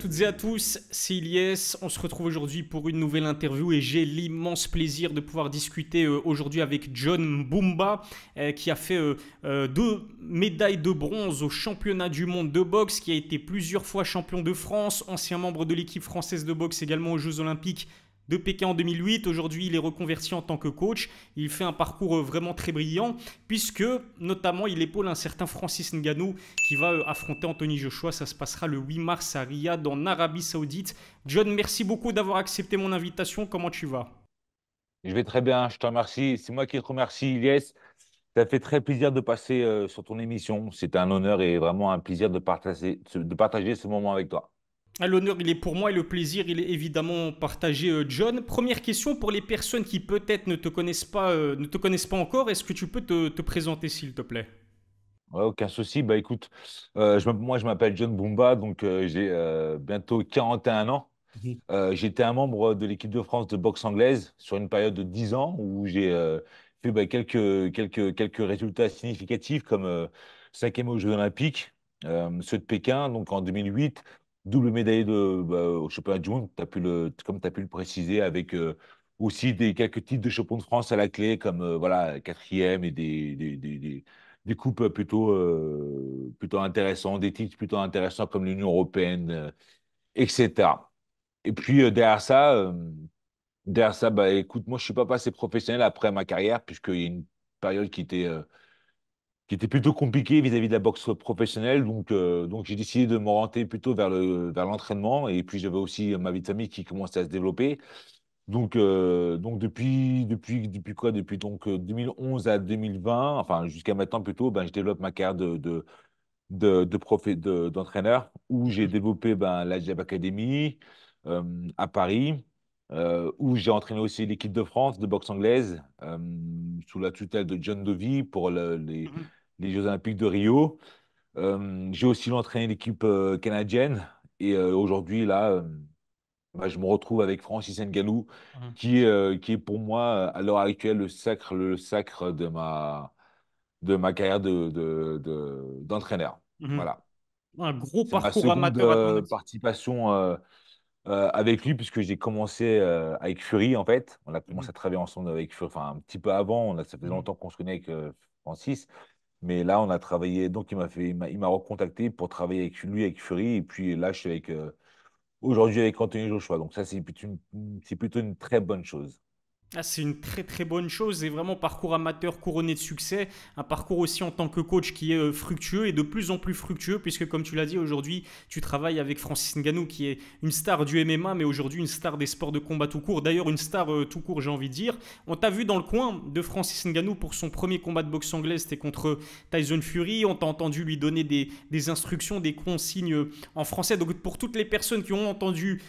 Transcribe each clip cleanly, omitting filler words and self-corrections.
toutes et à tous, c'est Ilyes. On se retrouve aujourd'hui pour une nouvelle interview et j'ai l'immense plaisir de pouvoir discuter aujourd'hui avec John Mbumba qui a fait deux médailles de bronze au championnat du monde de boxe, qui a été plusieurs fois champion de France, ancien membre de l'équipe française de boxe également aux Jeux Olympiques de Pékin en 2008. Aujourd'hui, il est reconverti en tant que coach. Il fait un parcours vraiment très brillant, puisque notamment il épaule un certain Francis Ngannou qui va affronter Anthony Joshua. Ça se passera le 8 mars à Riyad, en Arabie Saoudite. John, merci beaucoup d'avoir accepté mon invitation. Comment tu vas? Je vais très bien, je te remercie. C'est moi qui te remercie, Ilyes. Ça fait très plaisir de passer sur ton émission. C'était un honneur et vraiment un plaisir de partager ce moment avec toi. L'honneur, il est pour moi et le plaisir, il est évidemment partagé, John. Première question pour les personnes qui peut-être ne te connaissent pas encore. Est-ce que tu peux te présenter, s'il te plaît? Ouais, aucun souci. Bah écoute, moi je m'appelle John Bumba, donc j'ai bientôt 41 ans. Mhm. J'étais un membre de l'équipe de France de boxe anglaise sur une période de 10 ans où j'ai fait quelques résultats significatifs comme cinquième aux Jeux Olympiques, ceux de Pékin, donc en 2008, double médaillé au championnat du monde, comme tu as pu le préciser, avec aussi quelques titres de champion de France à la clé, comme voilà, quatrième et des coupes plutôt intéressantes, des titres plutôt intéressants comme l'Union européenne, etc. Et puis derrière ça, bah écoute, moi je suis pas passé professionnel après ma carrière puisqu'il y a une période qui était plutôt compliquée vis-à-vis de la boxe professionnelle, donc j'ai décidé de m'orienter plutôt vers l'entraînement et puis j'avais aussi ma vie de famille qui commençait à se développer. Donc depuis quoi? Depuis 2011 à 2020, enfin jusqu'à maintenant plutôt, ben je développe ma carrière d'entraîneur où j'ai développé la Jab Academy à Paris, où j'ai entraîné aussi l'équipe de France de boxe anglaise sous la tutelle de John Dovey pour Mhm. les Jeux Olympiques de Rio. J'ai aussi entraîné l'équipe canadienne et aujourd'hui là, je me retrouve avec Francis Ngannou Mhm. qui est pour moi à l'heure actuelle le sacre de ma carrière d'entraîneur. Mhm. Voilà. Un gros C'est ma parcours seconde amateur à ton actif. participation avec lui, puisque j'ai commencé avec Fury, en fait. On a commencé Mhm. à travailler ensemble avec Fury, enfin un petit peu avant. Ça faisait Mhm. longtemps qu'on se connaît avec Francis. Mais là, on a travaillé. Donc, il m'a recontacté pour travailler avec lui, avec Fury. Et puis là, je suis aujourd'hui avec Anthony Joshua. Donc, ça, c'est plutôt une très bonne chose. Ah, c'est une très très bonne chose et vraiment parcours amateur couronné de succès, un parcours aussi en tant que coach qui est fructueux et de plus en plus fructueux puisque comme tu l'as dit aujourd'hui tu travailles avec Francis Ngannou qui est une star du MMA mais aujourd'hui une star des sports de combat tout court, d'ailleurs une star tout court j'ai envie de dire. On t'a vu dans le coin de Francis Ngannou pour son premier combat de boxe anglaise, c'était contre Tyson Fury, on t'a entendu lui donner des instructions, des consignes en français, donc pour toutes les personnes qui ont entendu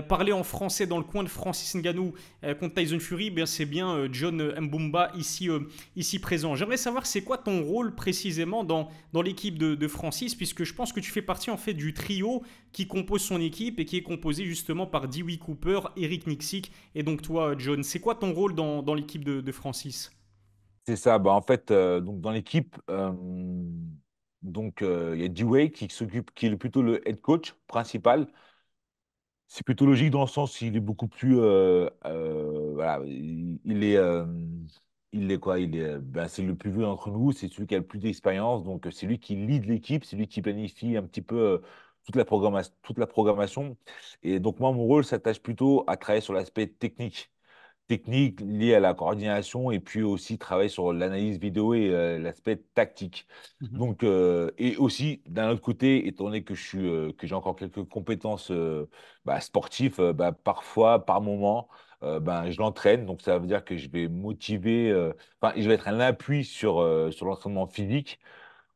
parler en français dans le coin de Francis Ngannou contre Tyson Fury, bien, c'est bien John Mbumba ici présent. J'aimerais savoir c'est quoi ton rôle précisément dans l'équipe de Francis, puisque je pense que tu fais partie en fait du trio qui compose son équipe et qui est composé justement par Dewey Cooper, Eric Nicksick et donc toi John. C'est quoi ton rôle dans l'équipe de Francis? C'est ça. Bah, en fait, donc, dans l'équipe, il y a Dewey qui est plutôt le head coach principal. C'est plutôt logique dans le sens où il est beaucoup plus voilà, il est quoi? C'est le plus vieux d'entre nous, c'est celui qui a le plus d'expérience, donc c'est lui qui lead l'équipe, c'est lui qui planifie un petit peu toute la programmation. Et donc moi, mon rôle s'attache plutôt à travailler sur l'aspect technique lié à la coordination et puis aussi travailler sur l'analyse vidéo et l'aspect tactique. Mhm. Et aussi, d'un autre côté, étant donné que j'ai encore quelques compétences sportives, parfois, par moment, je l'entraîne. Donc, ça veut dire que je vais motiver, enfin, je vais être un appui sur l'entraînement physique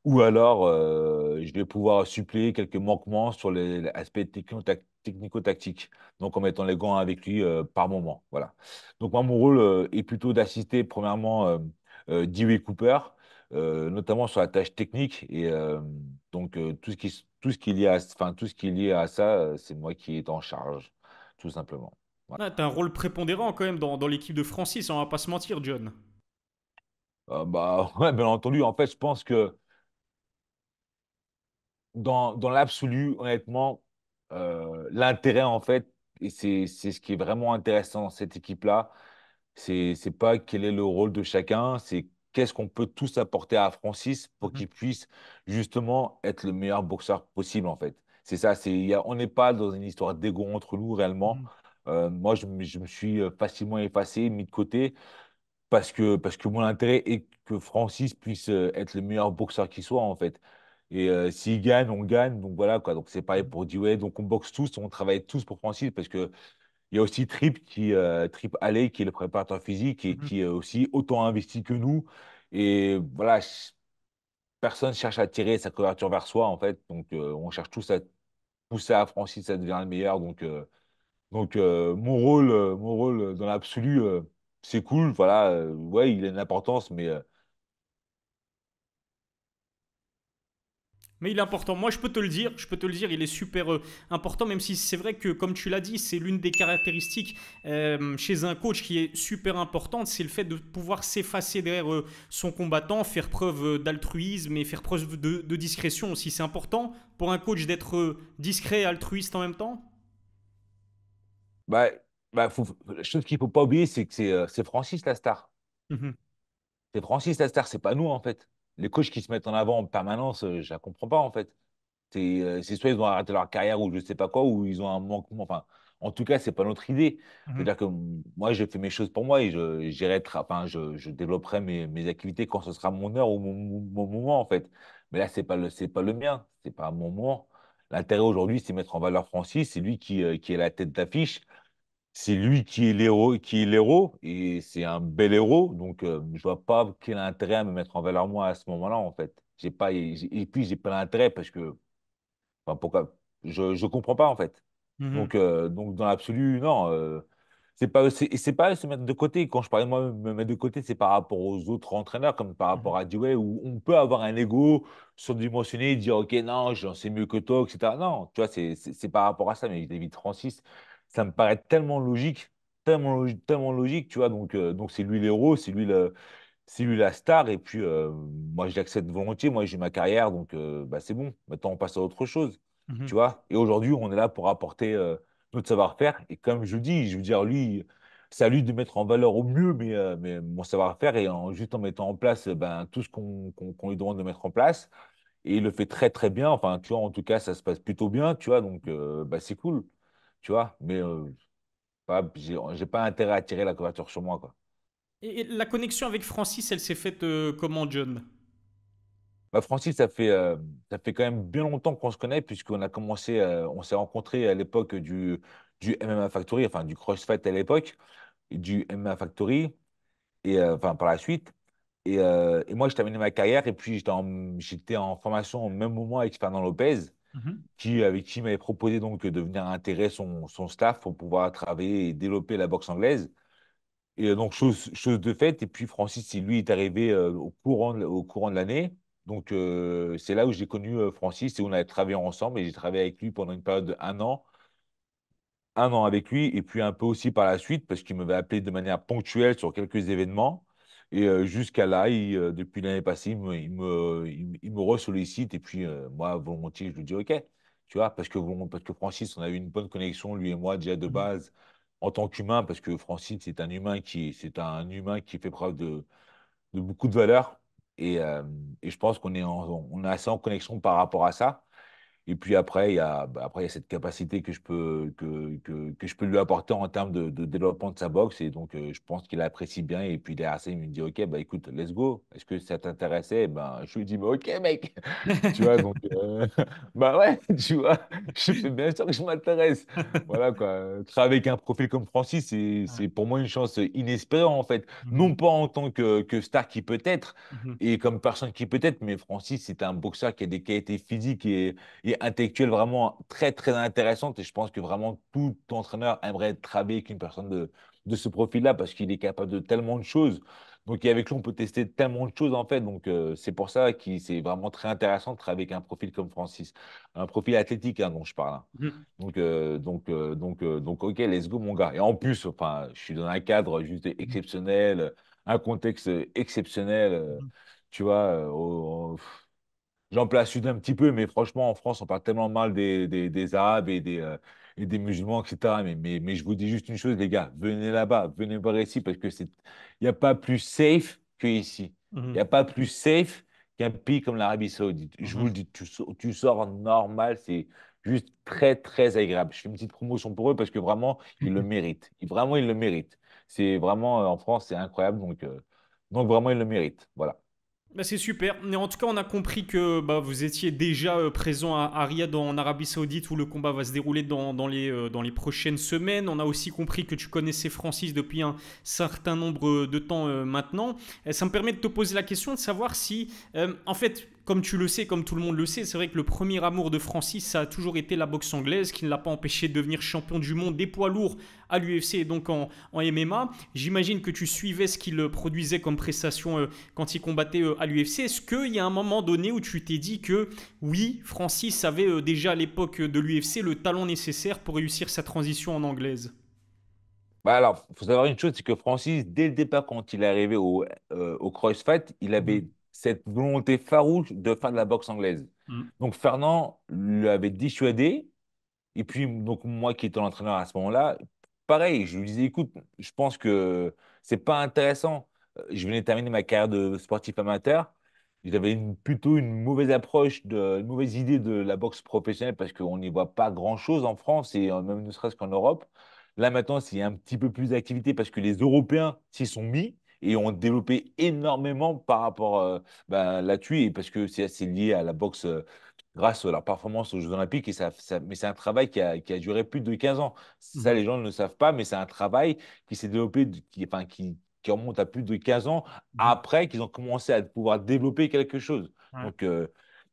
ou alors, je vais pouvoir suppléer quelques manquements sur l'aspect technico-tactique, donc en mettant les gants avec lui par moment. Voilà. Donc, moi, mon rôle est plutôt d'assister, premièrement, Dewey Cooper, notamment sur la tâche technique. Et tout ce qui est lié à ça, c'est moi qui est en charge, tout simplement. Voilà. Ah, t'as un rôle prépondérant quand même dans l'équipe de Francis, on va pas se mentir John. Ouais, bien entendu, en fait, je pense que dans l'absolu, honnêtement, l'intérêt, en fait, et c'est ce qui est vraiment intéressant dans cette équipe-là, c'est pas quel est le rôle de chacun, c'est qu'est-ce qu'on peut tous apporter à Francis pour Mhm. qu'il puisse justement être le meilleur boxeur possible, en fait. C'est ça, on n'est pas dans une histoire d'ego entre nous réellement. Mhm. Moi, je me suis facilement effacé, mis de côté, parce que mon intérêt est que Francis puisse être le meilleur boxeur qui soit, en fait. Et s'il gagne, on gagne. Donc voilà, quoi. Donc c'est pareil Mhm. pour Dewey. Donc on boxe tous, on travaille tous pour Francis parce que il y a aussi Trip Alley, qui est le préparateur physique et Mhm. qui est aussi autant investi que nous. Et voilà, personne cherche à tirer sa couverture vers soi, en fait. Donc on cherche tous à pousser à Francis à devenir le meilleur. Mon rôle dans l'absolu, c'est cool. Voilà, ouais, il a une importance, mais Mais il est important. Moi, je peux te le dire, il est super important, même si c'est vrai que, comme tu l'as dit, c'est l'une des caractéristiques chez un coach qui est super importante, c'est le fait de pouvoir s'effacer derrière son combattant, faire preuve d'altruisme et faire preuve de discrétion aussi. C'est important pour un coach d'être discret et altruiste en même temps. bah, la chose qu'il faut pas oublier, c'est que c'est Francis la star. Mhm, C'est Francis la star, c'est pas nous, en fait. Les coachs qui se mettent en avant en permanence, je la comprends pas, en fait. C'est soit ils ont arrêté leur carrière ou je sais pas quoi, ou ils ont un manquement. Enfin, en tout cas, c'est pas notre idée. mhm, C'est-à-dire que moi, je fais mes choses pour moi et je développerai mes activités quand ce sera mon heure ou mon moment, en fait. Mais là, c'est pas le mien. C'est pas mon moment. L'intérêt aujourd'hui, c'est mettre en valeur Francis. C'est lui qui est la tête d'affiche. C'est lui qui est l'héros et c'est un bel héros. Donc, je vois pas quel intérêt à me mettre en valeur moi à ce moment-là, en fait. Et puis, j'ai pas l'intérêt parce que enfin, pourquoi? Je comprends pas, en fait. mhm, Donc dans l'absolu, non. C'est pas se mettre de côté. Quand je parlais de moi me mettre de côté, c'est par rapport aux autres entraîneurs, comme par mhm, rapport à Dewey, où on peut avoir un ego surdimensionné, dire, OK, non, j'en sais mieux que toi, etc. Non, tu vois, c'est par rapport à ça. Mais David Francis, ça me paraît tellement logique, tellement logique, tu vois. Donc c'est lui l'héros, c'est lui la star. Et puis, moi, je l'accepte volontiers. Moi, j'ai ma carrière, donc bah, c'est bon. Maintenant, on passe à autre chose. mhm, Tu vois? Et aujourd'hui, on est là pour apporter notre savoir-faire. Et comme je dis, je veux dire, lui, c'est à lui de mettre en valeur au mieux mais mon savoir-faire et juste en mettant en place ben, tout ce qu'on lui demande de mettre en place. Et il le fait très, très bien. Enfin, tu vois, en tout cas, ça se passe plutôt bien, tu vois. Donc, bah, c'est cool, tu vois. Mais j'ai pas intérêt à tirer la couverture sur moi, quoi. Et la connexion avec Francis, elle s'est faite comment, John? Bah, Francis, ça fait quand même bien longtemps qu'on se connaît, puisqu'on a commencé, on s'est rencontrés à l'époque du MMA Factory, enfin du CrossFit à l'époque, et du MMA Factory, et enfin par la suite. Et moi, j'ai terminé ma carrière, et puis j'étais en formation au même moment avec Fernand Lopez, Mhm, avec qui il m'avait proposé donc de venir intégrer son staff pour pouvoir travailler et développer la boxe anglaise. Et donc, chose de faite. Et puis, Francis, lui, est arrivé au courant de l'année. Donc, c'est là où j'ai connu Francis et on a travaillé ensemble. Et j'ai travaillé avec lui pendant une période d'un an. Un an avec lui. Et puis, un peu aussi par la suite, parce qu'il m'avait appelé de manière ponctuelle sur quelques événements. Et jusqu'à là, depuis l'année passée, il me ressollicite. Et puis, moi, volontiers, je lui dis OK. Tu vois, parce que Francis, on a eu une bonne connexion, lui et moi, déjà de mhm, base en tant qu'humain, parce que Francis, c'est un humain qui fait preuve de beaucoup de valeur. Et je pense on est assez en connexion par rapport à ça. Et puis après, il y a cette capacité que je peux lui apporter en termes de développement de sa boxe. Et donc, je pense qu'il apprécie bien. Et puis derrière ça, il me dit, OK, bah écoute, let's go. Est-ce que ça t'intéressait? Ben, je lui dis, bah, OK, mec. Tu vois, donc, bah ouais, tu vois, je fais bien sûr que je m'intéresse. Voilà, quoi. Travailler avec un profil comme Francis, ouais, c'est pour moi une chance inespérée, en fait. mhm, Non pas en tant que star qui peut être, mhm, et comme personne qui peut être, mais Francis, c'est un boxeur qui a des qualités physiques et intellectuelles vraiment très, très intéressantes. Et je pense que vraiment tout entraîneur aimerait travailler avec une personne de ce profil-là parce qu'il est capable de tellement de choses. Donc, avec lui, on peut tester tellement de choses, en fait. Donc, c'est pour ça que c'est vraiment très intéressant de travailler avec un profil comme Francis. Un profil athlétique, hein, dont je parle, hein. mhm, Donc, OK, let's go, mon gars. Et en plus, enfin, je suis dans un cadre juste exceptionnel, un contexte exceptionnel, mhm. tu vois. j'en place une un petit peu, mais franchement, en France, on parle tellement mal des Arabes et des musulmans, etc. Mais je vous dis juste une chose, les gars, venez là-bas, venez voir ici, parce que il n'y a pas plus safe que ici. Il n'y Mhm. a pas plus safe qu'un pays comme l'Arabie Saoudite. Je vous Mhm. le dis, tu sors normal, c'est juste très, très agréable. Je fais une petite promotion pour eux parce que vraiment, ils le méritent. Vraiment, ils le méritent. C'est vraiment, en France, c'est incroyable. Donc vraiment, ils le méritent. Voilà. Bah, c'est super. Mais en tout cas, on a compris que bah, vous étiez déjà présent à Riyad en Arabie Saoudite où le combat va se dérouler dans les prochaines semaines. On a aussi compris que tu connaissais Francis depuis un certain nombre de temps maintenant. Ça me permet de te poser la question de savoir si, en fait, comme tu le sais, comme tout le monde le sait, c'est vrai que le premier amour de Francis, ça a toujours été la boxe anglaise, qui ne l'a pas empêché de devenir champion du monde des poids lourds à l'UFC et donc en MMA. J'imagine que tu suivais ce qu'il produisait comme prestation quand il combattait à l'UFC. Est-ce qu'il y a un moment donné où tu t'es dit que oui, Francis avait déjà à l'époque de l'UFC le talent nécessaire pour réussir sa transition en anglaise? Bah alors, il faut savoir une chose, c'est que Francis, dès le départ, quand il est arrivé au CrossFight, il Mhm. avait cette volonté farouche de faire de la boxe anglaise. Mhm. Donc Fernand lui avait dissuadé. Et puis, donc, moi qui étais l'entraîneur à ce moment-là, pareil, je lui disais, écoute, je pense que c'est pas intéressant. Je venais de terminer ma carrière de sportif amateur. J'avais plutôt une mauvaise approche, une mauvaise idée de la boxe professionnelle parce qu'on n'y voit pas grand-chose en France et même ne serait-ce qu'en Europe. Là, maintenant, il y a un petit peu plus d'activité parce que les Européens s'y sont mis et ont développé énormément par rapport là-dessus et parce que c'est lié à la boxe. Grâce à leur performance aux Jeux Olympiques. Mais c'est un travail qui a duré plus de 15 ans. Ça, Mhm. les gens ne le savent pas, mais c'est un travail qui s'est développé, qui remonte à plus de 15 ans Mhm. après qu'ils ont commencé à pouvoir développer quelque chose. Ouais.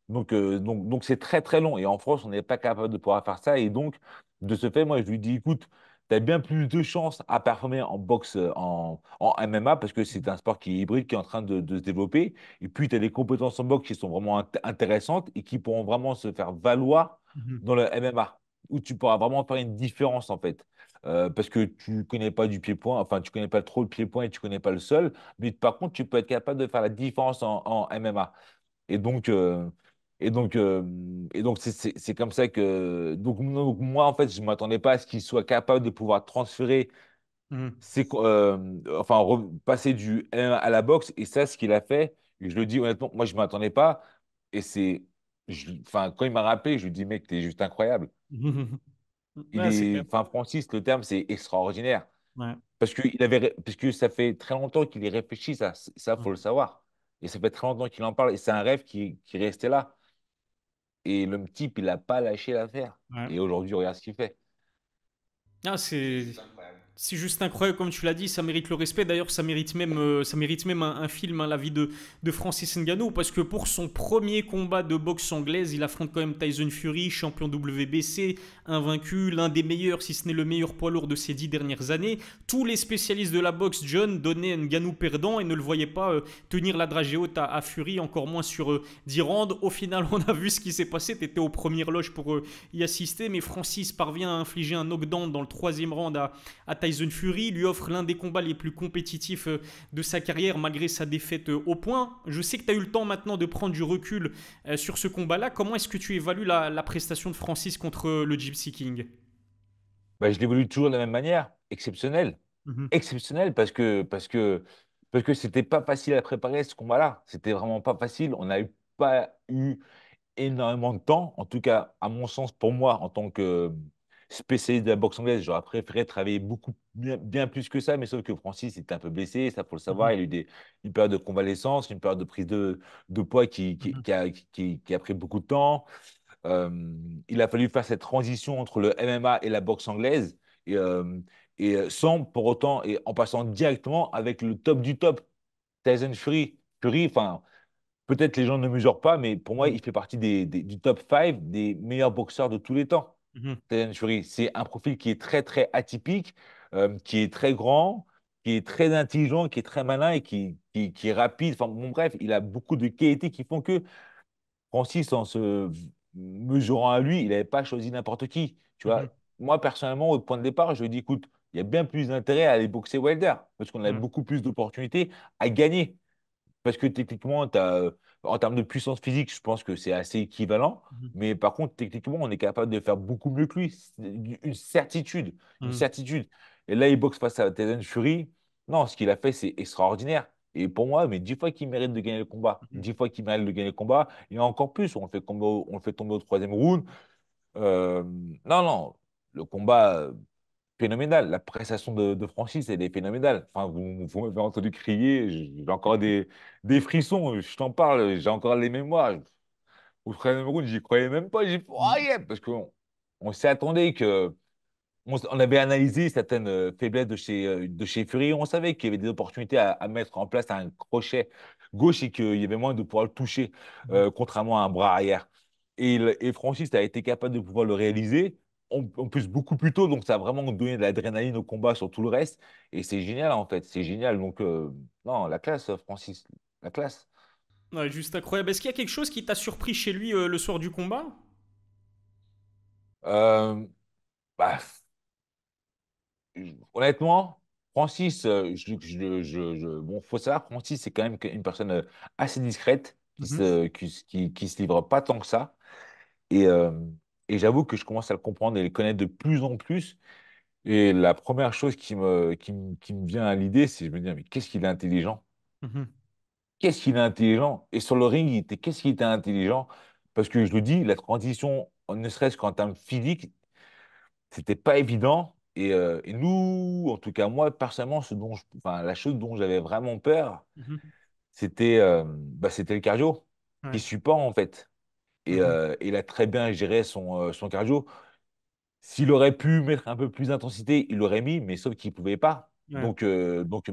Donc c'est très, très long. Et en France, on n'est pas capable de pouvoir faire ça. Et donc, de ce fait, moi, je lui dis, écoute, tu as bien plus de chances à performer en boxe, en MMA, parce que c'est un sport qui est hybride, qui est en train de se développer. Et puis, tu as des compétences en boxe qui sont vraiment intéressantes et qui pourront vraiment se faire valoir Mhm. dans le MMA, où tu pourras vraiment faire une différence, en fait. Parce que tu connais pas du pied-point, enfin, tu connais pas trop le pied-point et tu connais pas le sol, mais par contre, tu peux être capable de faire la différence en MMA. Et donc, euh, et donc c'est comme ça que. Donc, moi, en fait, je ne m'attendais pas à ce qu'il soit capable de pouvoir transférer, Mhm. enfin, passer du M1 à la boxe. Et ça, ce qu'il a fait, et je le dis honnêtement, moi, je ne m'attendais pas. Et enfin, quand il m'a rappelé, je lui dis, mec, t'es juste incroyable. Mhm. Ouais, c'est clair. Enfin, Francis, le terme, c'est extraordinaire. Ouais. Parce que ça fait très longtemps qu'il y réfléchit, ça, faut le savoir. Et ça fait très longtemps qu'il en parle. Et c'est un rêve qui est resté là. Et le type, il n'a pas lâché l'affaire. Ouais. Et aujourd'hui, regarde ce qu'il fait. Ah, C'est c'est juste incroyable. c'est juste incroyable, comme tu l'as dit, ça mérite le respect. D'ailleurs, ça mérite même un film, hein, la vie de Francis Ngannou, parce que pour son premier combat de boxe anglaise, il affronte quand même Tyson Fury, champion WBC, invaincu, l'un des meilleurs, si ce n'est le meilleur poids lourd de ces 10 dernières années. Tous les spécialistes de la boxe, John, donnaient Ngannou perdant et ne le voyaient pas tenir la dragée haute à Fury, encore moins sur 10 rounds. Au final, on a vu ce qui s'est passé. Tu étais aux premières loges pour y assister, mais Francis parvient à infliger un knockdown dans le troisième round à Tyson Fury, lui offre l'un des combats les plus compétitifs de sa carrière malgré sa défaite au point. Je sais que tu as eu le temps maintenant de prendre du recul sur ce combat-là. Comment est-ce que tu évalues la prestation de Francis contre le Gypsy King? Bah, je l'évolue toujours de la même manière. Exceptionnel. Mhm. Exceptionnel parce que c'était pas facile à préparer ce combat-là. C'était vraiment pas facile. On n'a pas eu énormément de temps. En tout cas, à mon sens, pour moi, en tant que spécialiste de la boxe anglaise, j'aurais préféré travailler beaucoup bien plus que ça, mais sauf que Francis était un peu blessé, ça faut le savoir. Mhm. Il a eu une période de convalescence, une période de prise de poids Mhm. qui a pris beaucoup de temps. Euh, il a fallu faire cette transition entre le MMA et la boxe anglaise, et, euh, sans pour autant, et en passant directement avec le top du top, Tyson Fury. Fury, enfin, peut-être les gens ne mesurent pas, mais pour moi, Mhm. il fait partie du top 5 des meilleurs boxeurs de tous les temps. Mhm. Tyson Fury, c'est un profil qui est très, très atypique, qui est très grand, qui est très intelligent, qui est très malin et qui est rapide. Enfin, bon, bref, il a beaucoup de qualités qui font que Francis, en se mesurant à lui, il n'avait pas choisi n'importe qui. Tu vois, Mhm. moi, personnellement, au point de départ, je lui ai dit, écoute, il y a bien plus d'intérêt à aller boxer Wilder parce qu'on a Mhm. beaucoup plus d'opportunités à gagner. parce que techniquement, en termes de puissance physique, je pense que c'est assez équivalent. Mhm. Mais par contre, techniquement, on est capable de faire beaucoup mieux que lui. C'est une certitude. Une Mhm. certitude. Et là, il boxe face à Tyson Fury. Non, ce qu'il a fait, c'est extraordinaire. Et pour moi, mais 10 fois qu'il mérite de gagner le combat. Mhm. 10 fois qu'il mérite de gagner le combat. Et encore plus, on le fait tomber au troisième round. Non, non. Le combat, phénoménal. La prestation de Francis, elle est phénoménale. Enfin, vous m'avez entendu crier, j'ai encore des frissons. Je t'en parle, j'ai encore les mémoires. Au troisième round, j'y croyais même pas. J'ai fait, oh Mhm. yeah! Parce qu'on on s'est attendu que. On avait analysé certaines faiblesses de chez Fury. On savait qu'il y avait des opportunités à mettre en place un crochet gauche et qu'il y avait moyen de pouvoir le toucher, Mhm. contrairement à un bras arrière. Et Francis a été capable de pouvoir le réaliser, en plus beaucoup plus tôt. Donc, ça a vraiment donné de l'adrénaline au combat sur tout le reste. Et c'est génial, en fait. C'est génial. Donc, non, la classe, Francis. La classe. Ouais, juste incroyable. Est-ce qu'il y a quelque chose qui t'a surpris chez lui le soir du combat? Euh, bah, honnêtement, Francis, bon, faut savoir, Francis, c'est quand même une personne assez discrète, Mhm. qui se livre pas tant que ça. Et, euh, et j'avoue que je commence à le comprendre et le connaître de plus en plus. Et la première chose qui me vient à l'idée, c'est je me dis, mais qu'est-ce qu'il est intelligent? Mhm. Qu'est-ce qu'il est intelligent? Et sur le ring, qu'est-ce qu'il était intelligent? Parce que je le dis, la transition, ne serait-ce qu'en termes physiques, c'était pas évident. Et nous, en tout cas moi, personnellement, enfin, la chose dont j'avais vraiment peur, Mhm. c'était le cardio, qui Ouais. suit pas en fait. Mhm. Il a très bien géré son cardio. S'il aurait pu mettre un peu plus d'intensité, il l'aurait mis, mais sauf qu'il ne pouvait pas. Ouais.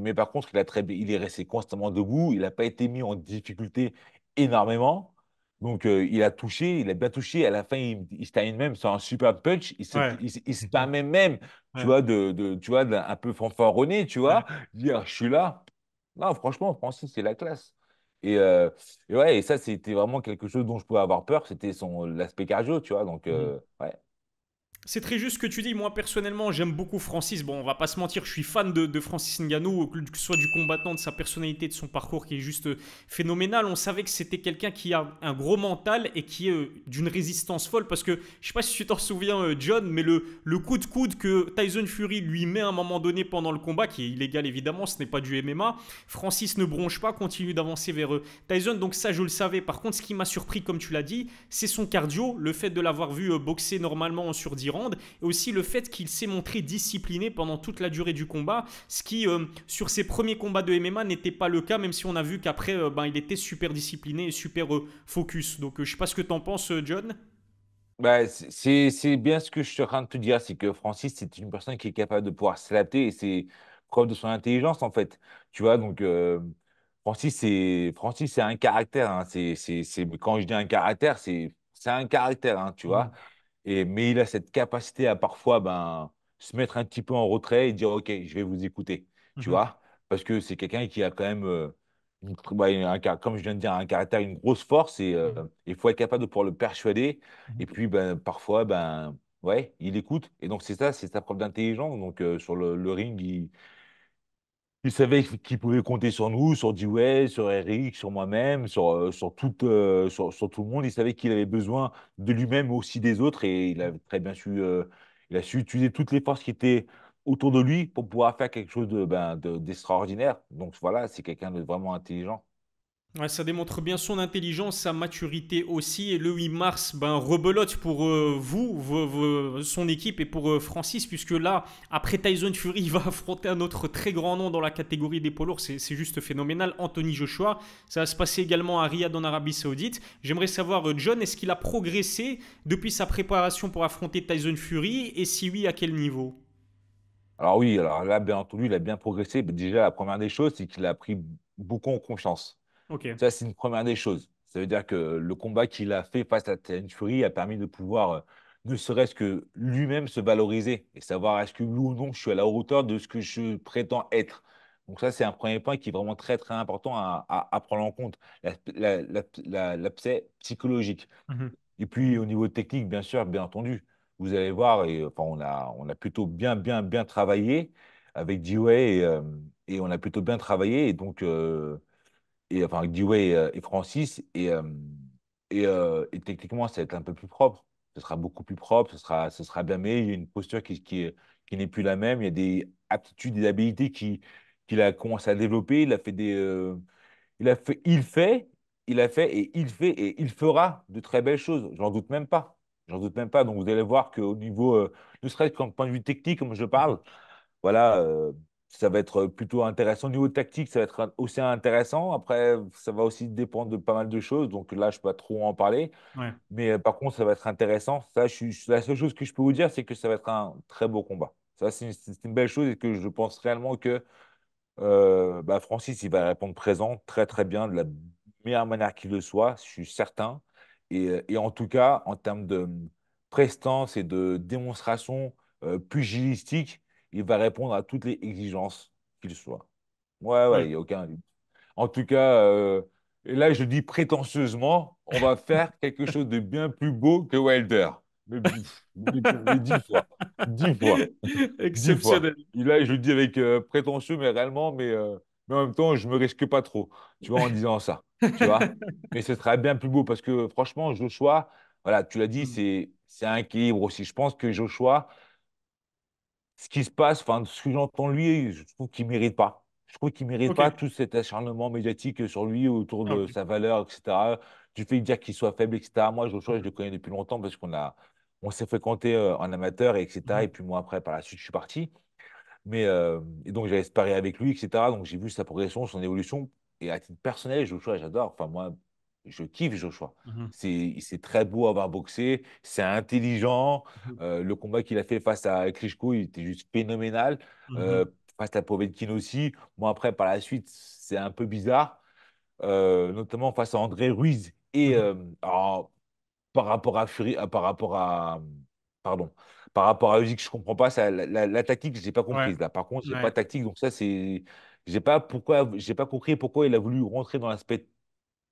Mais par contre, il est resté constamment debout, il n'a pas été mis en difficulté énormément. Donc, il a touché, il a bien touché. À la fin, il se termine même sur un super punch. Ouais. Il se permet même, tu Ouais. vois, tu vois, un peu fanfaronner, tu Ouais. vois, dire, je suis là. Non, franchement, Francis, c'est la classe. Et, euh, et ouais, et ça, c'était vraiment quelque chose dont je pouvais avoir peur, c'était l'aspect cardio, tu vois. Donc, Mhm. ouais. C'est très juste ce que tu dis. Moi, personnellement, j'aime beaucoup Francis. Bon, on va pas se mentir, je suis fan de Francis Ngannou, que ce soit du combattant, de sa personnalité, de son parcours qui est juste phénoménal. On savait que c'était quelqu'un qui a un gros mental et qui est d'une résistance folle. Parce que, je sais pas si tu t'en souviens, John, mais le coup de coude que Tyson Fury lui met à un moment donné pendant le combat, qui est illégal évidemment, ce n'est pas du MMA, Francis ne bronche pas, continue d'avancer vers Tyson. Donc ça, je le savais. Par contre, ce qui m'a surpris, comme tu l'as dit, c'est son cardio, le fait de l'avoir vu boxer normalement sur 10 rounds, et aussi le fait qu'il s'est montré discipliné pendant toute la durée du combat, ce qui, sur ses premiers combats de MMA, n'était pas le cas, même si on a vu qu'après, il était super discipliné et super focus. Donc, je sais pas ce que t'en penses, John. Bah, c'est bien ce que je suis en train de te dire, c'est que Francis, c'est une personne qui est capable de pouvoir s'adapter et c'est preuve de son intelligence, en fait. Tu vois, donc, Francis, c'est un caractère, hein. Quand je dis un caractère, c'est un caractère, hein, tu vois. Mhm. Mais il a cette capacité à parfois se mettre un petit peu en retrait et dire, OK, je vais vous écouter, tu Mhm. vois. Parce que c'est quelqu'un qui a quand même, comme je viens de dire, un caractère, une grosse force et il faut être capable de pouvoir le persuader. Et Mhm. puis, parfois, ouais, il écoute. Et donc, c'est ça, c'est sa preuve d'intelligence. Donc, sur le ring, il savait qu'il pouvait compter sur nous, sur Dewey, sur Eric, sur moi-même, sur tout le monde. Il savait qu'il avait besoin de lui-même, mais aussi des autres. Et il a très bien il a su utiliser toutes les forces qui étaient autour de lui pour pouvoir faire quelque chose d'extraordinaire. Donc, voilà, c'est quelqu'un de vraiment intelligent. Ouais, ça démontre bien son intelligence, sa maturité aussi. Et le 8 mars, rebelote pour son équipe et pour Francis, puisque là, après Tyson Fury, il va affronter un autre très grand nom dans la catégorie des poids lourds. C'est juste phénoménal, Anthony Joshua. Ça va se passer également à Riyad en Arabie Saoudite. J'aimerais savoir, John, est-ce qu'il a progressé depuis sa préparation pour affronter Tyson Fury? Et si oui, à quel niveau? Alors oui, alors là, bien entendu, il a bien progressé. Mais déjà, la première des choses, c'est qu'il a pris beaucoup en confiance. Ok. Ça, c'est une première des choses. Ça veut dire que le combat qu'il a fait face à Tyson Fury a permis de pouvoir, ne serait-ce que lui-même se valoriser et savoir est-ce que oui ou non je suis à la hauteur de ce que je prétends être. Donc ça, c'est un premier point qui est vraiment très, très important à prendre en compte, l'aspect psychologique. Mhm. Et puis, au niveau technique, bien sûr, bien entendu, vous allez voir, enfin, on a plutôt bien, bien, bien travaillé avec D-Way et on a plutôt bien travaillé. Et donc, et enfin Dewey et Francis et techniquement ça va être un peu plus propre. Ce sera beaucoup plus propre, ce sera bien meilleur. Il y a une posture qui n'est plus la même. Il y a des aptitudes, des habilités qu'il a commencé à développer. Il a fait et il fait et il fera de très belles choses. J'en doute même pas. J'en doute même pas. Donc vous allez voir qu'au niveau, ne serait-ce qu'un point de vue technique, comme je parle, voilà, ça va être plutôt intéressant. Au niveau tactique, ça va être aussi intéressant. Après, ça va aussi dépendre de pas mal de choses. Donc là, je ne peux pas trop en parler. Ouais, Mais par contre, ça va être intéressant. Ça, la seule chose que je peux vous dire, c'est que ça va être un très beau combat. Ça, c'est une belle chose et que je pense réellement que bah, Francis, il va répondre présent très très bien, de la meilleure manière qu'il le soit, je suis certain. Et en tout cas, en termes de prestance et de démonstration pugilistique, il va répondre à toutes les exigences qu'il soit. Ouais, ouais, ouais. il n'y a aucun. En tout cas, et là, je dis prétentieusement, on va faire quelque chose de bien plus beau que Wilder. Mais 10 fois. 10 fois. 10 fois. Exceptionnel. Et là, je le dis avec prétentieux, mais réellement, mais en même temps, je me risque pas trop, tu vois, en disant ça, tu vois. Mais ce sera bien plus beau parce que franchement, Joshua, voilà, tu l'as dit, Mm. c'est un équilibre aussi. Je pense que Joshua, ce qui se passe, enfin, ce que j'entends de lui, je trouve qu'il mérite pas. Je trouve qu'il mérite Ok, pas tout cet acharnement médiatique sur lui autour de ok. sa valeur, etc. Du fait de dire qu'il soit faible, etc. Moi, Joshua, je le Mhm. connais depuis longtemps parce on s'est fréquenté en amateur, etc. Et Mhm. puis moi, après, par la suite, je suis parti. Et donc, j'avais sparé avec lui, etc. Donc, j'ai vu sa progression, son évolution. Et à titre personnel, Joshua, j'adore. Enfin, moi, je kiffe Joshua. Mhm. C'est très beau à avoir boxé. C'est intelligent. Mhm. Le combat qu'il a fait face à Klitschko, il était juste phénoménal. Euh, Mhm. face à Povetkin aussi. Moi, après, par la suite, c'est un peu bizarre. Notamment face à André Ruiz. Alors, par rapport à Fury, pardon, par rapport à Usyk, je comprends pas ça. La tactique, j'ai pas Ouais, comprise là. Par contre, j'ai pas ouais. de tactique, donc ça j'ai pas compris pourquoi il a voulu rentrer dans l'aspect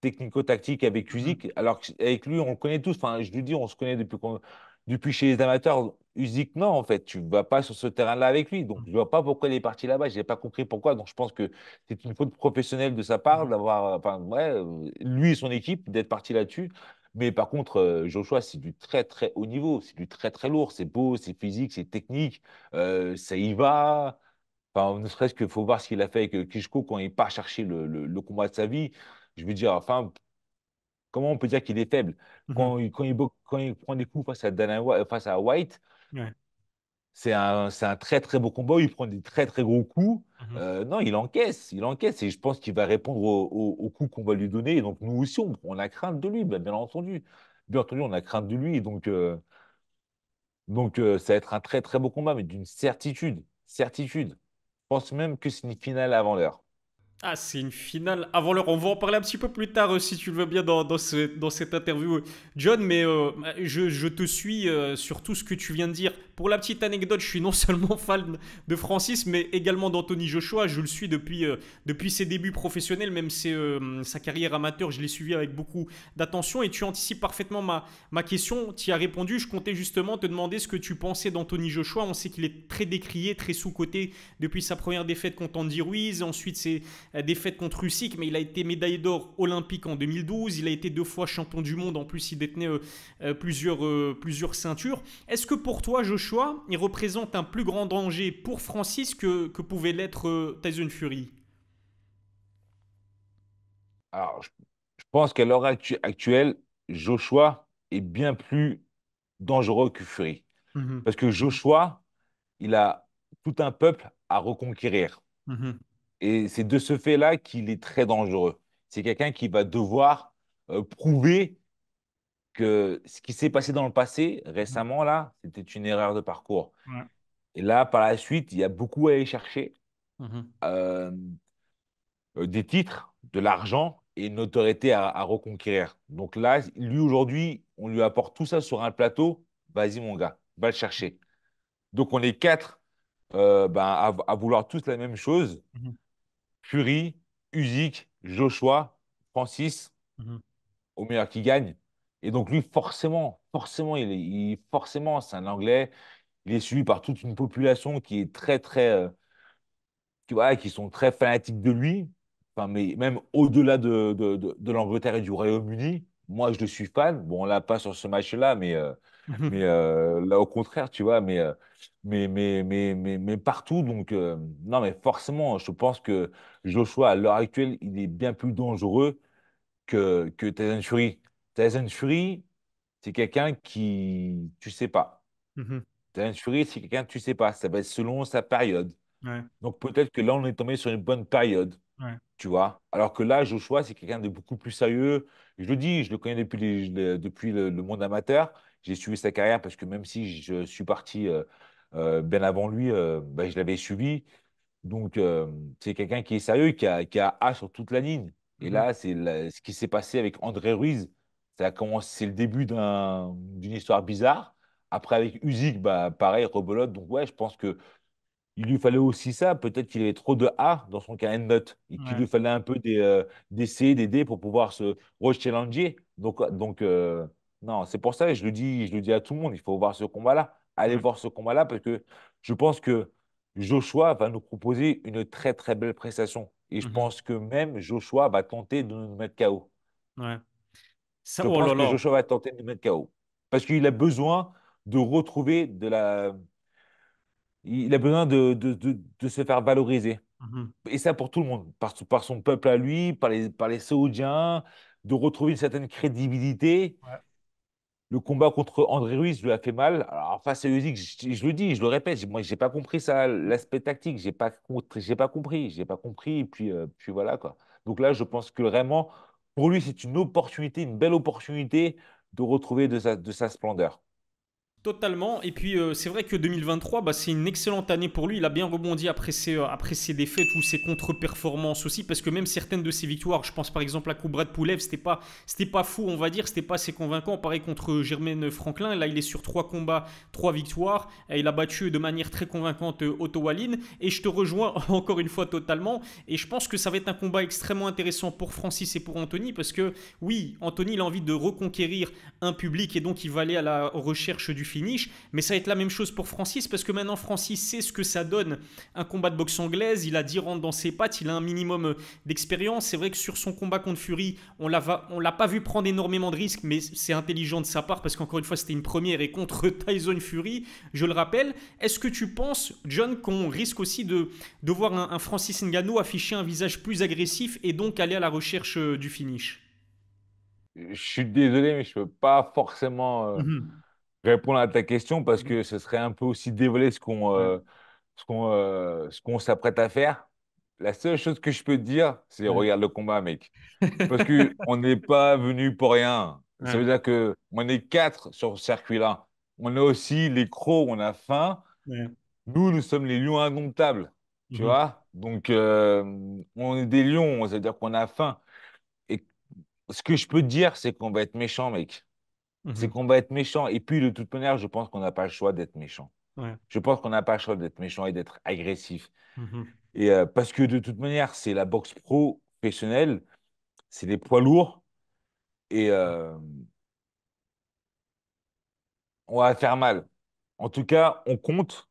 technico-tactique avec Mhm. Usyk, alors qu'avec lui, on le connaît tous. Enfin, je lui dis, on se connaît depuis chez les amateurs. Usyk, non, en fait, tu ne vas pas sur ce terrain-là avec lui. Donc, je ne vois pas pourquoi il est parti là-bas. Je n'ai pas compris pourquoi. Donc, je pense que c'est une faute professionnelle de sa part Mhm. d'avoir, enfin, ouais, lui et son équipe, d'être parti là-dessus. Mais par contre, Joshua, c'est du très, très haut niveau. C'est du très, très lourd. C'est beau, c'est physique, c'est technique. Ça y va. Enfin, ne serait-ce qu'il faut voir ce qu'il a fait avec Klitschko quand il part chercher le combat de sa vie. Je veux dire, enfin, comment on peut dire qu'il est faible? Mhm. Quand il prend des coups face à face à White, Ouais. c'est un très très beau combat. Il prend des très très gros coups. Mhm. Non, il encaisse et je pense qu'il va répondre aux coups qu'on va lui donner. Et donc nous aussi, on a crainte de lui, bien entendu. Bien entendu, on a crainte de lui. Donc ça va être un très très beau combat, mais d'une certitude. Certitude. Je pense même que c'est une finale avant l'heure. Ah, c'est une finale avant l'heure. On va en parler un petit peu plus tard, si tu le veux bien, dans cette interview, John. Mais je te suis sur tout ce que tu viens de dire. Pour la petite anecdote, je suis non seulement fan de Francis, mais également d'Anthony Joshua. Je le suis depuis ses débuts professionnels, même sa carrière amateur. Je l'ai suivi avec beaucoup d'attention. Et tu anticipes parfaitement ma question. Tu y as répondu. Je comptais justement te demander ce que tu pensais d'Anthony Joshua. On sait qu'il est très décrié, très sous-coté depuis sa première défaite contre Andy Ruiz. Ensuite, c'est défaite contre Usyk, mais il a été médaillé d'or olympique en 2012. Il a été 2 fois champion du monde. En plus, il détenait plusieurs ceintures. Est-ce que pour toi, Joshua, il représente un plus grand danger pour Francis que pouvait l'être Tyson Fury? Alors, je pense qu'à l'heure actuelle, Joshua est bien plus dangereux que Fury. Mhm, Parce que Joshua, il a tout un peuple à reconquérir. mhm, Et c'est de ce fait-là qu'il est très dangereux. C'est quelqu'un qui va devoir prouver que ce qui s'est passé dans le passé, mhm, récemment, là, c'était une erreur de parcours. ouais, Et là, par la suite, il y a beaucoup à aller chercher. mhm. Euh, des titres, de l'argent et une notoriété à reconquérir. Donc là, lui, aujourd'hui, on lui apporte tout ça sur un plateau. Vas-y, mon gars, va le chercher. Donc on est quatre ben, à vouloir tous la même chose. Mhm, Fury, Usyk, Joshua, Francis, mhm. au meilleur qui gagne. Et donc lui, forcément, forcément, c'est un Anglais. Il est suivi par toute une population qui est très, très, qui sont très fanatiques de lui. enfin, mais même au-delà de l'Angleterre et du Royaume-Uni, moi, je le suis fan. Bon, on l'a pas sur ce match-là, mais là, au contraire, tu vois, mais partout. Donc, non, mais forcément, je pense que Joshua, à l'heure actuelle, il est bien plus dangereux que Tyson Fury. Tyson Fury, c'est quelqu'un qui, tu sais pas. Mhm. Tyson Fury, c'est quelqu'un, tu sais pas. Ça va être selon sa période. Ouais, Donc, peut-être que là, on est tombé sur une bonne période, ouais. tu vois. Alors que là, Joshua, c'est quelqu'un de beaucoup plus sérieux. Je le dis, je le connais depuis, depuis le monde amateur. J'ai suivi sa carrière parce que même si je suis parti bien avant lui, bah, je l'avais suivi. Donc, c'est quelqu'un qui est sérieux, qui a A sur toute la ligne. Et Mhm. là, ce qui s'est passé avec André Ruiz. Ça a commencé, c'est le début d'une histoire bizarre. Après, avec Usyk, bah, pareil, rebelote. Donc, ouais, je pense que il lui fallait aussi ça. Peut-être qu'il avait trop de A dans son carnet de notes et qu'il Ouais, lui fallait un peu des C, des D pour pouvoir se re-challenger. Donc, non, c'est pour ça que je le dis à tout le monde, il faut voir ce combat-là. Allez ouais. voir ce combat-là parce que je pense que Joshua va nous proposer une très, très belle prestation. Et je Mhm. pense que même Joshua va tenter de nous mettre KO. Ouais. Ça, Je oh pense là que là. Joshua va tenter de nous mettre KO. Parce qu'il a besoin de retrouver de la... Il a besoin de se faire valoriser. Mhm. Et ça pour tout le monde, par son peuple à lui, par les Saoudiens, de retrouver une certaine crédibilité. Ouais. Le combat contre André Ruiz lui a fait mal. Alors, face à Usyk, je le dis, je le répète, moi, j'ai pas compris ça, l'aspect tactique, j'ai pas compris, et puis voilà, quoi. Donc là, je pense que vraiment, pour lui, c'est une opportunité, une belle opportunité de retrouver de sa splendeur. Totalement. Et puis, c'est vrai que 2023, bah, c'est une excellente année pour lui. Il a bien rebondi après ses défaites ou ses contre-performances aussi, parce que même certaines de ses victoires, je pense par exemple à Kubrat Pulev, c'était pas fou, on va dire, c'était pas assez convaincant. Pareil contre Jermaine Franklin. Là, il est sur 3 combats, 3 victoires. Et il a battu de manière très convaincante Otto Wallin. Et je te rejoins encore une fois totalement. Et je pense que ça va être un combat extrêmement intéressant pour Francis et pour Anthony, parce que oui, Anthony, il a envie de reconquérir un public et donc il va aller à la recherche du finish. Mais ça va être la même chose pour Francis parce que maintenant Francis sait ce que ça donne un combat de boxe anglaise. Il a 10 rounds dans ses pattes, il a un minimum d'expérience. C'est vrai que sur son combat contre Fury, on l'a pas vu prendre énormément de risques, mais c'est intelligent de sa part parce qu'encore une fois c'était une première et contre Tyson Fury, je le rappelle. Est-ce que tu penses, John, qu'on risque aussi de voir un Francis Ngannou afficher un visage plus agressif et donc aller à la recherche du finish? Je suis désolé, mais je peux pas forcément Mhm. répondre à ta question parce Mhm. que ce serait un peu aussi dévoiler Ouais, ce qu'on s'apprête à faire. La seule chose que je peux te dire, c'est ouais. regarde le combat, mec. Parce que on n'est pas venu pour rien. Ça Ouais, veut dire que on est quatre sur ce circuit-là. On a aussi les crocs, on a faim. ouais. Nous, nous sommes les lions indomptables. Tu Mhm. vois? Donc, on est des lions, ça veut dire qu'on a faim. Et ce que je peux te dire, c'est qu'on va être méchant, mec. C'est Mhm. qu'on va être méchant. Et puis, de toute manière, je pense qu'on n'a pas le choix d'être méchant. Ouais. Je pense qu'on n'a pas le choix d'être méchant et d'être agressif. Mhm. Et parce que de toute manière, c'est la boxe professionnelle, c'est des poids lourds et on va faire mal. En tout cas, on compte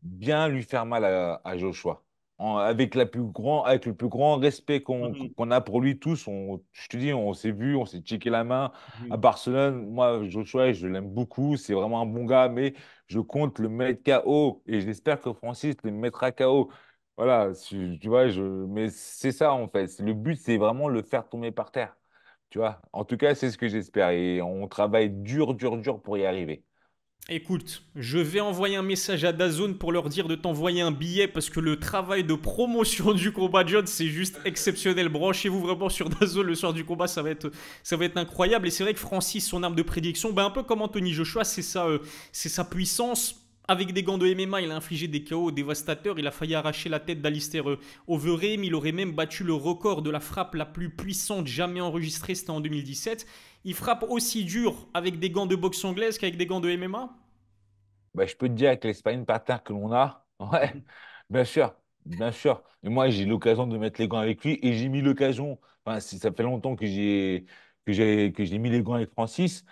bien lui faire mal à Joshua. Avec le plus grand respect Mhm. qu'on a pour lui tous, je te dis, on s'est vu, on s'est checké la main à Mhm. Barcelone. Moi, Joshua, je l'aime beaucoup, c'est vraiment un bon gars, mais je compte le mettre KO et j'espère que Francis le mettra KO. Voilà, tu vois, mais c'est ça en fait. Le but, c'est vraiment le faire tomber par terre. Tu vois, en tout cas, c'est ce que j'espère et on travaille dur, dur, dur pour y arriver. Écoute, je vais envoyer un message à Dazone pour leur dire de t'envoyer un billet parce que le travail de promotion du combat John, c'est juste exceptionnel. Branchez-vous vraiment sur Dazone le soir du combat, ça va être incroyable. Et c'est vrai que Francis, son arme de prédiction, ben un peu comme Anthony Joshua, c'est sa puissance. Avec des gants de MMA, il a infligé des KO dévastateurs. Il a failli arracher la tête d'Alistair Overeem. Il aurait même battu le record de la frappe la plus puissante jamais enregistrée. C'était en 2017. Il frappe aussi dur avec des gants de boxe anglaise qu'avec des gants de MMA. Bah, je peux te dire avec l'Espagne par terre que l'on a, ouais, bien sûr, bien sûr. Et moi, j'ai eu l'occasion de mettre les gants avec lui et j'ai mis l'occasion. Enfin, ça fait longtemps que j'ai mis les gants avec Francis.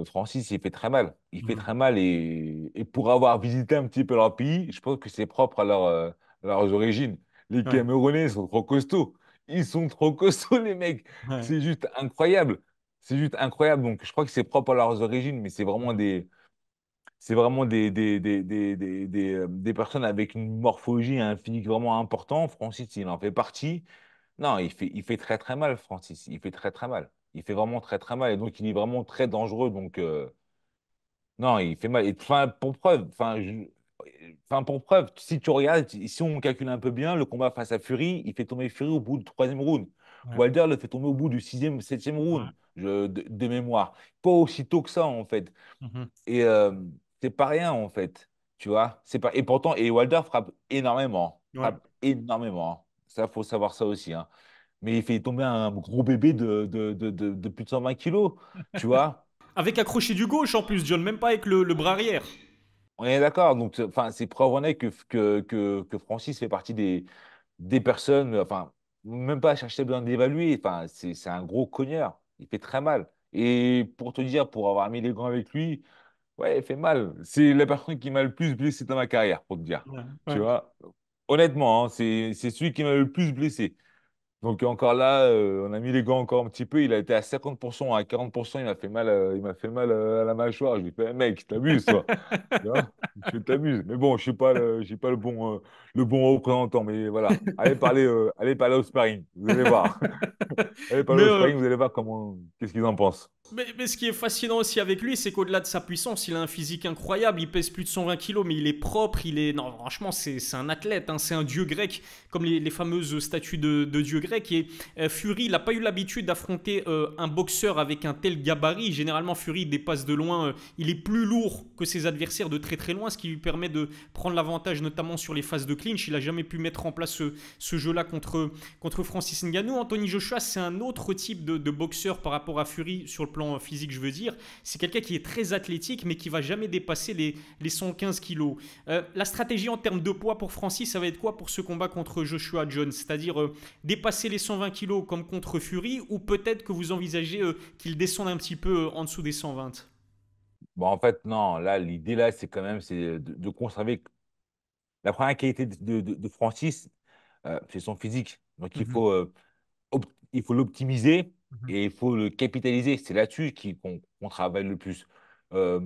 Francis, il fait très mal. Il fait très mal et pour avoir visité un petit peu leur pays, je pense que c'est propre à leurs origines. Les Ouais. Camerounais sont trop costauds. Ils sont trop costauds, les mecs. Ouais. C'est juste incroyable. C'est juste incroyable. Donc, je crois que c'est propre à leurs origines, mais c'est vraiment des personnes avec une morphologie et un physique vraiment important. Francis, il en fait partie. Non, il fait très très mal, Francis. Il fait très très mal. Il fait vraiment très très mal. Et donc, il est vraiment très dangereux. Donc, non, il fait mal. Et, enfin, pour preuve, enfin, pour preuve, si tu regardes, si on calcule un peu bien, le combat face à Fury, il fait tomber Fury au bout du troisième round. Ouais. Wilder le fait tomber au bout du sixième, septième Ouais. round, de mémoire. Pas aussitôt que ça, en fait. Mhm. Et c'est pas rien, en fait. Tu vois? C'est pas... Et pourtant, et Wilder frappe énormément. Ouais. Frappe énormément. Ça, faut savoir ça aussi, hein. Mais il fait tomber un gros bébé de plus de 120 kilos. Tu vois? Avec accroché du gauche en plus, John, même pas avec le bras arrière. On est d'accord. Donc, enfin, c'est preuve en est que Francis fait partie des personnes, enfin, même pas à chercher bien d'évaluer. Enfin, c'est un gros cogneur. Il fait très mal. Et pour te dire, pour avoir mis les gants avec lui, ouais, il fait mal. C'est la personne qui m'a le plus blessé dans ma carrière, pour te dire. Ouais. Tu Ouais. vois? Honnêtement, hein, c'est celui qui m'a le plus blessé. Donc encore là, on a mis les gants encore un petit peu. Il a été à 50%, à 40%, il m'a fait mal à la mâchoire. Je lui ai fait, mec, t'abuses, toi. Tu vois? Je t'amuse. Mais bon, je suis pas le bon représentant. Mais voilà. Allez parler au sparring. Vous allez voir. Allez parler Mais au sparring, vous allez voir qu'est-ce qu'ils en pensent. Mais ce qui est fascinant aussi avec lui, c'est qu'au-delà de sa puissance, il a un physique incroyable. Il pèse plus de 120 kilos, mais il est propre. Il est. Non, franchement, c'est un athlète. Hein, c'est un dieu grec, comme les fameuses statues de dieux grecs. Et Fury, il n'a pas eu l'habitude d'affronter un boxeur avec un tel gabarit. Généralement, Fury dépasse de loin. Il est plus lourd que ses adversaires de très très loin, ce qui lui permet de prendre l'avantage, notamment sur les phases de clinch. Il n'a jamais pu mettre en place ce jeu-là contre Francis Ngannou. Anthony Joshua, c'est un autre type de boxeur par rapport à Fury sur le plan physique, je veux dire. C'est quelqu'un qui est très athlétique, mais qui va jamais dépasser les 115 kilos. La stratégie en termes de poids pour Francis, ça va être quoi pour ce combat contre Joshua Jones? C'est-à-dire dépasser les 120 kilos comme contre Fury, ou peut-être que vous envisagez qu'il descende un petit peu en dessous des 120? Bon, en fait, non. Là, l'idée, là, c'est quand même de conserver. La première qualité de Francis, c'est son physique. Donc, Mhm, il faut l'optimiser mhm, et il faut le capitaliser. C'est là-dessus qu'on travaille le plus. Euh,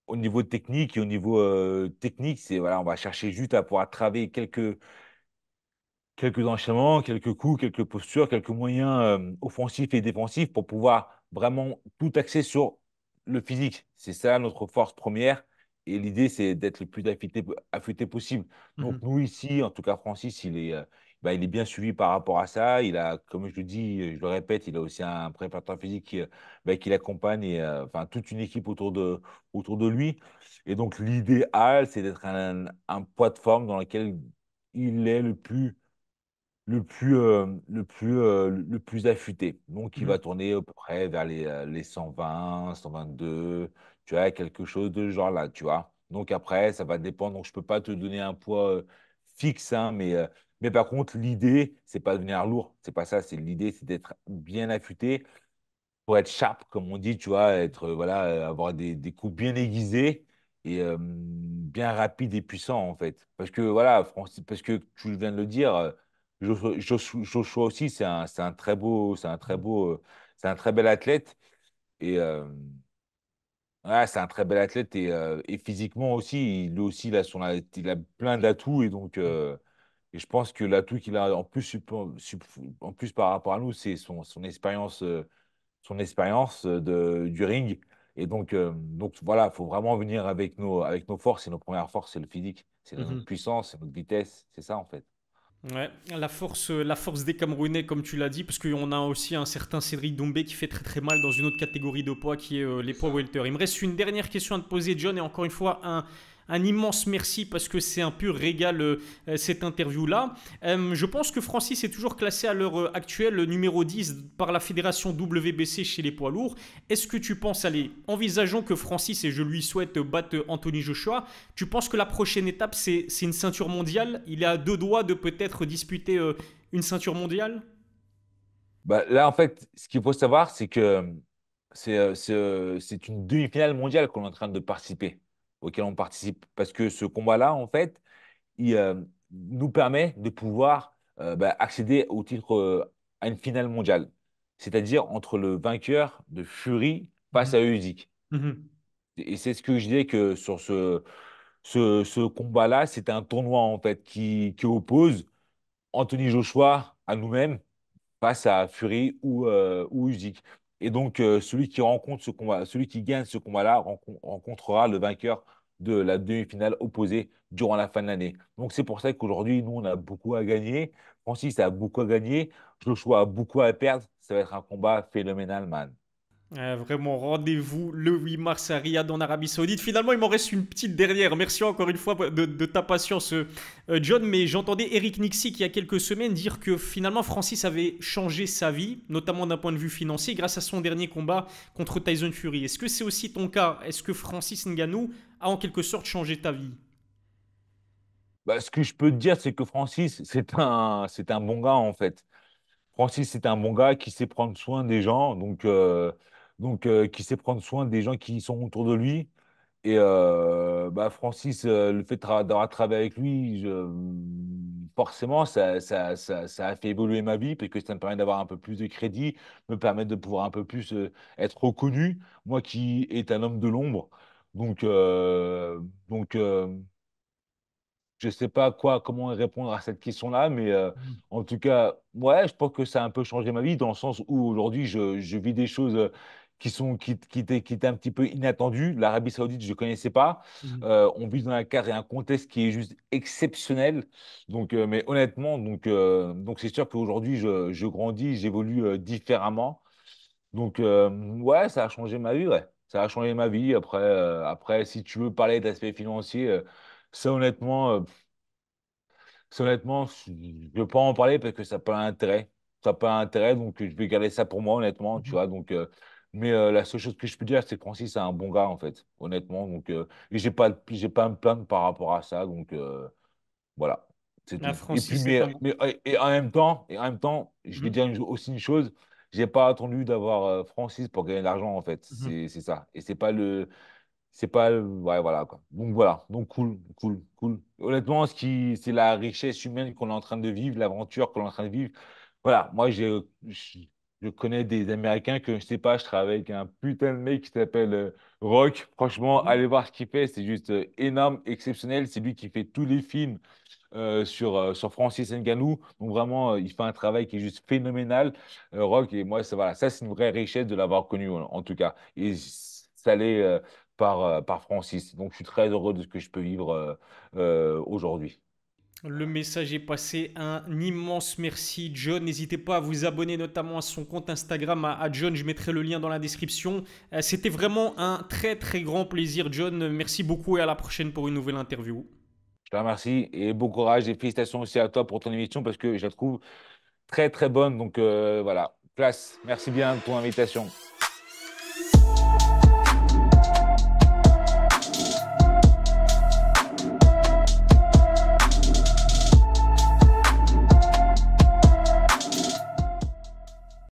Au niveau technique et au niveau technique, c'est voilà, on va chercher juste à pouvoir travailler quelques enchaînements, quelques coups, quelques postures, quelques moyens offensifs et défensifs pour pouvoir vraiment tout axer sur le physique. C'est ça notre force première. Et l'idée, c'est d'être le plus affûté possible. Donc, mhm, nous, ici, en tout cas, Francis, il est bien suivi par rapport à ça. Il a, comme je le dis, je le répète, il a aussi un préparateur physique qui l'accompagne et enfin, toute une équipe autour de lui. Et donc, l'idéal, c'est d'être un poids de forme dans lequel il est le plus affûté. Donc, il mhm, va tourner à peu près vers les 120, 122, tu vois, quelque chose de ce genre-là, tu vois. Donc, après, ça va dépendre. Donc, je peux pas te donner un poids fixe, hein, mais par contre, l'idée, c'est pas de devenir lourd. C'est pas ça. L'idée, c'est d'être bien affûté pour être sharp, comme on dit, tu vois, voilà, avoir des coups bien aiguisés et bien rapides et puissants, en fait. Parce que, voilà, parce que tu viens de le dire, Joshua aussi, c'est un très bel athlète. Et ouais, c'est un très bel athlète et physiquement aussi, lui aussi, il a plein d'atouts. Et donc, et je pense que l'atout qu'il a en plus, en plus par rapport à nous, c'est son expérience du ring. Et donc voilà, il faut vraiment venir avec nos forces. Et nos premières forces, c'est le physique. C'est notre mhm. puissance, c'est notre vitesse. C'est ça, en fait. Ouais, la force des Camerounais, comme tu l'as dit, parce qu'on a aussi un certain Cédric Doumbé qui fait très très mal dans une autre catégorie de poids qui est les poids welter. Il me reste une dernière question à te poser, John, et encore une fois, un immense merci parce que c'est un pur régal cette interview-là. Je pense que Francis est toujours classé à l'heure actuelle numéro 10 par la fédération WBC chez les poids lourds. Est-ce que tu penses, allez, envisageons que Francis, et je lui souhaite, batte Anthony Joshua, tu penses que la prochaine étape, c'est une ceinture mondiale? Il est à deux doigts de peut-être disputer une ceinture mondiale? Bah, là, en fait, ce qu'il faut savoir, c'est que c'est une demi-finale mondiale qu'on est en train de participer, auquel on participe. Parce que ce combat-là, en fait, il nous permet de pouvoir accéder au titre, à une finale mondiale. C'est-à-dire entre le vainqueur de Fury face Mhm. à Usyk. Mhm. Et c'est ce que je disais que sur ce combat-là, c'était un tournoi en fait qui oppose Anthony Joshua à nous-mêmes face à Fury ou Usyk. Et donc, celui qui rencontre ce combat, celui qui gagne ce combat-là rencontrera le vainqueur de la demi-finale opposée durant la fin de l'année. Donc, c'est pour ça qu'aujourd'hui, nous, on a beaucoup à gagner. Francis a beaucoup à gagner. Joshua a beaucoup à perdre. Ça va être un combat phénoménal, man. Vraiment, rendez-vous le 8 mars à Riyad en Arabie Saoudite. Finalement, il m'en reste une petite dernière. Merci encore une fois de ta patience, John. Mais j'entendais Eric Nixie il y a quelques semaines dire que finalement Francis avait changé sa vie, notamment d'un point de vue financier, grâce à son dernier combat contre Tyson Fury. Est-ce que c'est aussi ton cas? Est-ce que Francis Ngannou a en quelque sorte changé ta vie? Bah, ce que je peux te dire, c'est que Francis, c'est un bon gars, en fait. Francis, c'est un bon gars qui sait prendre soin des gens, donc qui sait prendre soin des gens qui sont autour de lui. Et Francis, le fait d'avoir travaillé avec lui, forcément, ça a fait évoluer ma vie, parce que ça me permet d'avoir un peu plus de crédit, me permet de pouvoir un peu plus être reconnu, moi qui est un homme de l'ombre. Donc, euh, donc, je sais pas comment répondre à cette question-là, mais en tout cas, ouais, je pense que ça a un peu changé ma vie dans le sens où aujourd'hui, je vis des choses qui étaient un petit peu inattendues. L'Arabie Saoudite, je ne connaissais pas. Mhm. On vit dans un cadre et un contexte qui est juste exceptionnel. Donc, mais honnêtement, donc c'est sûr qu'aujourd'hui, je grandis, j'évolue différemment. Donc, ouais, ça a changé ma vie, ouais. Ça a changé ma vie. Après, si tu veux parler d'aspect financier, ça, honnêtement, je ne veux pas en parler parce que ça n'a pas d'intérêt. Ça n'a pas d'intérêt, donc je vais garder ça pour moi, honnêtement, tu vois. Donc, mais la seule chose que je peux dire, c'est que Francis, c'est un bon gars, en fait, honnêtement. Donc, et j'ai pas à me plaindre par rapport à ça. Donc, voilà, c'est Ah, tout. Et puis, Francis, c'est un bon. et en même temps, je vais Mhm. dire aussi une chose. J'ai pas attendu d'avoir Francis pour gagner de l'argent, en fait. Mhm. C'est ça. Et c'est pas. Ouais, voilà, quoi. Donc, voilà. Donc, cool, cool, cool. Honnêtement, c'est la richesse humaine qu'on est en train de vivre, l'aventure qu'on est en train de vivre. Voilà. Moi, je connais des Américains que je sais pas, je travaille avec un putain de mec qui s'appelle Rock. Franchement, Mhm. allez voir ce qu'il fait. C'est juste énorme, exceptionnel. C'est lui qui fait tous les films sur Francis Ngannou. Donc vraiment, il fait un travail qui est juste phénoménal, Rock. Et moi, voilà, ça, c'est une vraie richesse de l'avoir connu, en tout cas. Et ça l'est par Francis. Donc je suis très heureux de ce que je peux vivre aujourd'hui. Le message est passé. Un immense merci, John. N'hésitez pas à vous abonner notamment à son compte Instagram à John. Je mettrai le lien dans la description. C'était vraiment un très très grand plaisir, John. Merci beaucoup et à la prochaine pour une nouvelle interview. Je te remercie et bon courage et félicitations aussi à toi pour ton émission parce que je la trouve très très bonne. Donc voilà, classe. Merci bien de ton invitation.